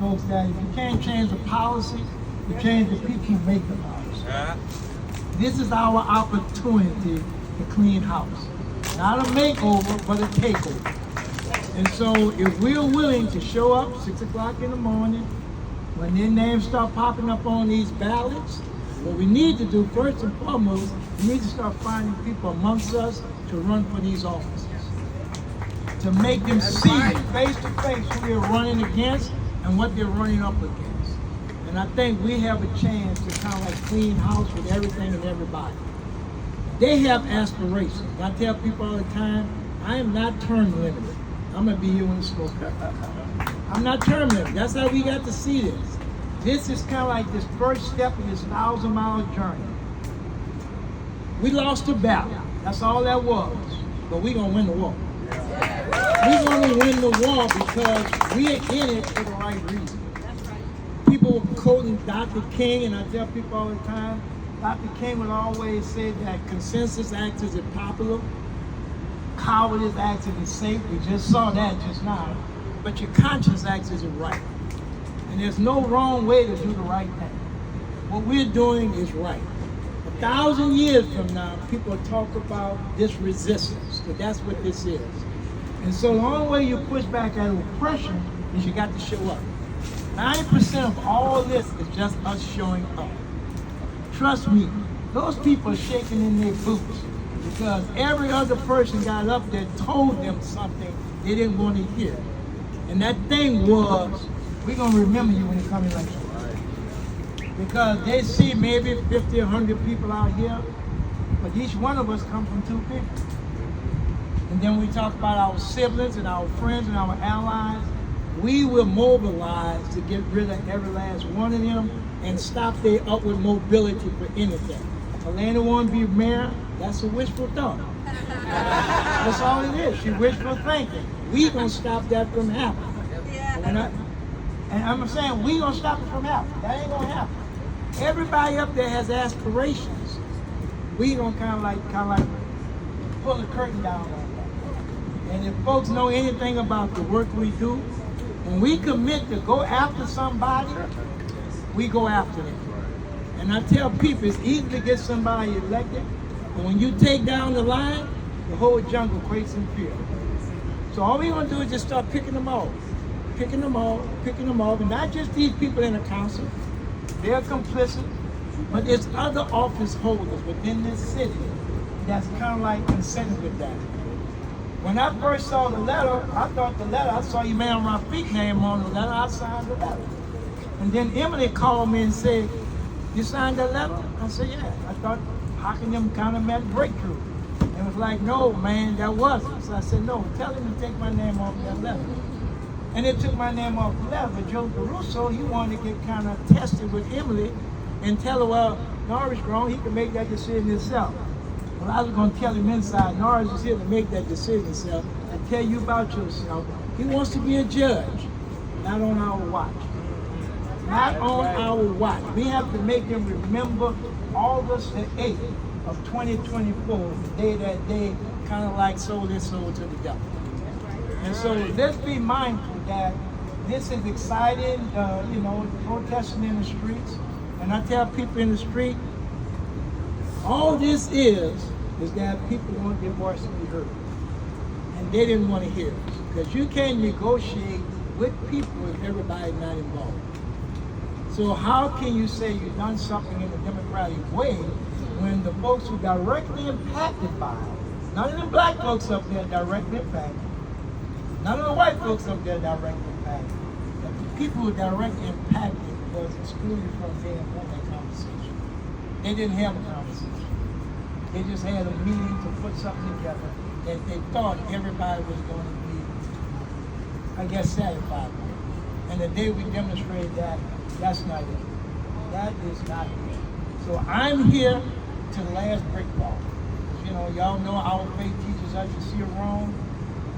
folks that if you can't change the policy, you change the people who make the policy. This is our opportunity to clean house. Not a makeover, but a takeover. And so if we're willing to show up 6 o'clock in the morning, when their names start popping up on these ballots, what we need to do first and foremost, we need to start finding people amongst us to run for these offices. To make them see face to face who they're running against and what they're running up against. And I think we have a chance to kind of like clean house with everything and everybody. They have aspirations. I tell people all the time, I am not term limited. I'm gonna be here when it's smoke. I'm not term limited. That's how we got to see this. This is kind of like this first step in this 1,000-mile journey. We lost the battle. That's all that was. But we're gonna win the war. We're gonna win the war because we're in it for the right reason. People were quoting Dr. King, and I tell people all the time, Dr. King would always say that consensus acts as popular, cowardice acts as safe. We just saw that just now. But your conscience acts as right. And there's no wrong way to do the right thing. What we're doing is right. 1,000 years from now, people will talk about this resistance, because that's what this is. And so the only way you push back at oppression is you got to show up. 90% of all this is just us showing up. Trust me, those people are shaking in their boots because every other person got up there told them something they didn't want to hear. And that thing was, we're going to remember you when you come election. Because they see maybe 50 or 100 people out here, but each one of us come from 2 people. And then we talk about our siblings and our friends and our allies. We will mobilize to get rid of every last one of them and stop their upward mobility for anything. Elena want to be mayor, that's a wishful thought. That's all it is, she wishful thinking. We gonna stop that from happening. And I'm saying we gonna stop it from happening. That ain't gonna happen. Everybody up there has aspirations. We gonna kind of like pull the curtain down on that. And if folks know anything about the work we do, when we commit to go after somebody, we go after them. And I tell people it's easy to get somebody elected, but when you take down the line, the whole jungle quakes in fear. So all we're gonna do is just start picking them off, and not just these people in the council. They're complicit, but there's other office holders within this city that's kind of like consented with that. When I first saw the letter, I saw your man Rafiq's name on the letter, I signed the letter. And then Emily called me and said, you signed that letter? I said, yeah. I thought Hocking them kind of meant breakthrough. And it was like, no, man, that wasn't. So I said, no, tell him to take my name off that letter. And they took my name off the letter. But Joe Caruso, he wanted to get kind of tested with Emily and tell her, well, Norris wrong, he can make that decision himself. Well, I was going to tell him inside, Norris is here to make that decision himself. I tell you about yourself. He wants to be a judge, not on our watch. Not on our watch. We have to make him remember August the 8th of 2024, the day that they kind of like sold their soul to the devil. And so let's be mindful that this is exciting, protesting in the streets. And I tell people in the street, all this is that people want their voice to be heard. And they didn't want to hear it. Because you can't negotiate with people if everybody's not involved. So how can you say you've done something in a democratic way when the folks who are directly impacted by it, none of the black folks up there directly impacted, none of the white folks up there directly impacted, but the people who are directly impacted was excluded from being on that conversation. They didn't have a conversation. They just had a meeting to put something together that they thought everybody was going to be, I guess, satisfied with. And the day we demonstrated that, that's not it. That is not it. So I'm here to the last brick wall. Y'all know our faith teaches us to see it wrong,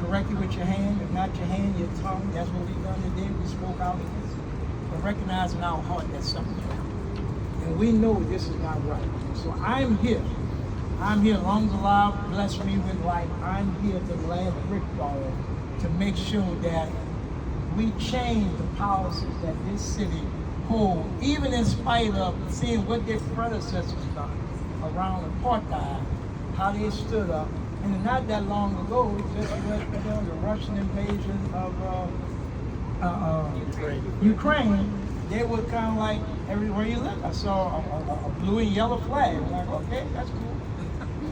correct it with your hand. If not your hand, your tongue. That's what we done today. We spoke out against it. But recognize in our heart that something's wrong. And we know this is not right. So I'm here. I'm here, long as Allah bless me with life. I'm here to the last brick wall to make sure that we change the policies that this city holds, even in spite of seeing what their predecessors done around apartheid, how they stood up. And not that long ago, just with the Russian invasion of Ukraine, they were kind of like everywhere you look. I saw a blue and yellow flag. I'm like, okay, that's cool.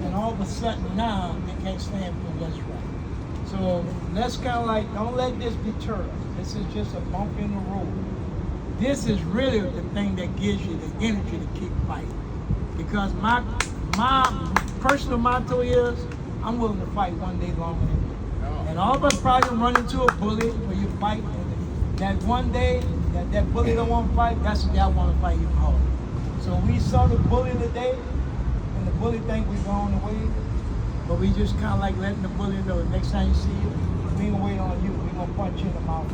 And all of a sudden now, they can't stand for what's right. So let's kind of like, don't let this deter us. This is just a bump in the road. This is really the thing that gives you the energy to keep fighting. Because my personal motto is, I'm willing to fight one day longer than you. And all of us probably run into a bully where you fight, and that one day that bully don't want to fight, that's the day I want to fight even harder. So we saw the bully today, and the bully think we're going away, but we just kind of like letting the bully know, next time you see it, we ain't gonna wait on you, we gonna punch you in the mouth.